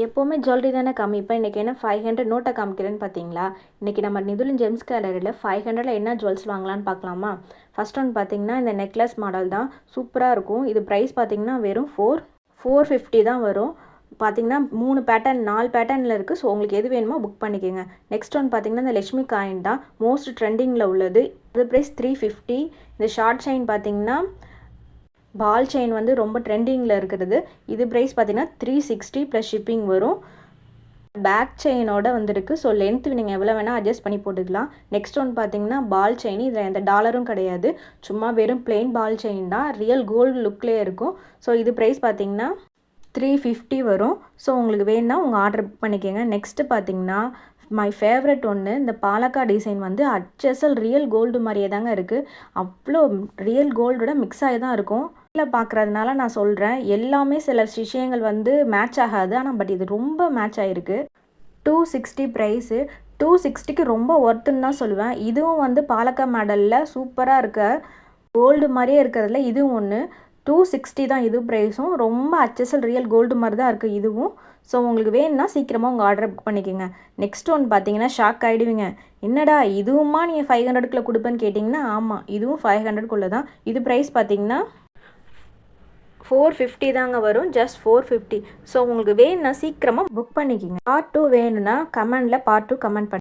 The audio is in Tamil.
எப்போவுமே ஜுவல்லரி தானே காமிப்பேன். இன்றைக்கி என்ன 500 நோட்டை காமிக்கிறேன்னு பார்த்தீங்களா? இன்றைக்கி நம்ம நிதுலன் ஜெம்ஸ் கேலரியில் 500ல் என்ன ஜுவல்ஸ் வாங்கலான்னு பார்க்கலாமா? ஃபர்ஸ்ட் ஒன் பார்த்தீங்கன்னா இந்த நெக்லஸ் மாடல் தான் சூப்பராக இருக்கும். இது ப்ரைஸ் பார்த்தீங்கன்னா வெறும் 450 தான் வரும். பார்த்தீங்கன்னா 3 பேட்டர்ன் 4 பேட்டர்னில் இருக்குது. ஸோ உங்களுக்கு எது வேணுமோ புக் பண்ணிக்கோங்க. நெக்ஸ்ட் ஒன் பார்த்தீங்கன்னா இந்த லட்சுமி காயின் தான் மோஸ்ட் ட்ரெண்டிங்கில் உள்ளது. இது ப்ரைஸ் 350. இந்த ஷார்ட் செயின் பார்த்தீங்கன்னா பால் செயின் வந்து ரொம்ப ட்ரெண்டிங்கில் இருக்கிறது. இது ப்ரைஸ் பார்த்தீங்கன்னா 360 ப்ளஸ் ஷிப்பிங் வரும். பேக் செயினோட வந்துருக்கு. ஸோ லென்த் நீங்கள் எவ்வளோ வேணால் அட்ஜஸ்ட் பண்ணி போட்டுக்கலாம். நெக்ஸ்ட் ஒன் பார்த்தீங்கன்னா பால் செயின். இதில் எந்த டாலரும் கிடையாது, சும்மா வெறும் பிளெயின் பால் செயின் தான். ரியல் கோல்டு லுக்லேயே இருக்கும். ஸோ இது ப்ரைஸ் பார்த்தீங்கன்னா 350 வரும். ஸோ உங்களுக்கு வேணுன்னா உங்கள் ஆர்டர் புக் பண்ணிக்கோங்க. நெக்ஸ்ட்டு பார்த்தீங்கன்னா மை ஃபேவரட் ஒன்று, இந்த பாலக்கா டிசைன் வந்து HSL ரியல் கோல்டு மாதிரியே தாங்க இருக்குது. அவ்வளோ ரியல் கோல்டோட மிக்ஸ் ஆகி தான் இருக்கும். இதில் பார்க்குறதுனால நான் சொல்கிறேன், எல்லாமே சில விஷயங்கள் வந்து மேட்ச் ஆகாது. ஆனால் பட் இது ரொம்ப மேட்ச் ஆகிருக்கு. 260 ப்ரைஸு. 260க்கு ரொம்ப ஒர்த்துன்னு தான் சொல்லுவேன். இதுவும் வந்து பாலக்கா மாடலில் சூப்பராக இருக்க கோல்டு மாதிரியே இருக்கிறதுல இதுவும் ஒன்று. 260 தான் இது ப்ரைஸும். ரொம்ப HSL ரியல் கோல்டு மாதிரி தான் இருக்குது இதுவும். ஸோ உங்களுக்கு வேணும்னா சீக்கிரமாக உங்கள் ஆர்டரை புக் பண்ணிக்கோங்க. நெக்ஸ்ட் ஒன் பார்த்தீங்கன்னா ஷாக் ஆகிடுவீங்க. என்னடா இதுவுமா நீங்கள் 500க்குள்ளே கொடுப்பேன்னு கேட்டிங்கன்னா, ஆமாம் இதுவும் 500க்குள்ளே தான். இது ப்ரைஸ் பார்த்தீங்கன்னா 450 தாங்க வரும். ஜஸ்ட் 450. ஸோ உங்களுக்கு வேணும்னா சீக்கிரமாக புக் பண்ணிக்கோங்க. பார்ட் 2 வேணும்னா கமெண்டில் பார்ட் 2 கமெண்ட் பண்ணி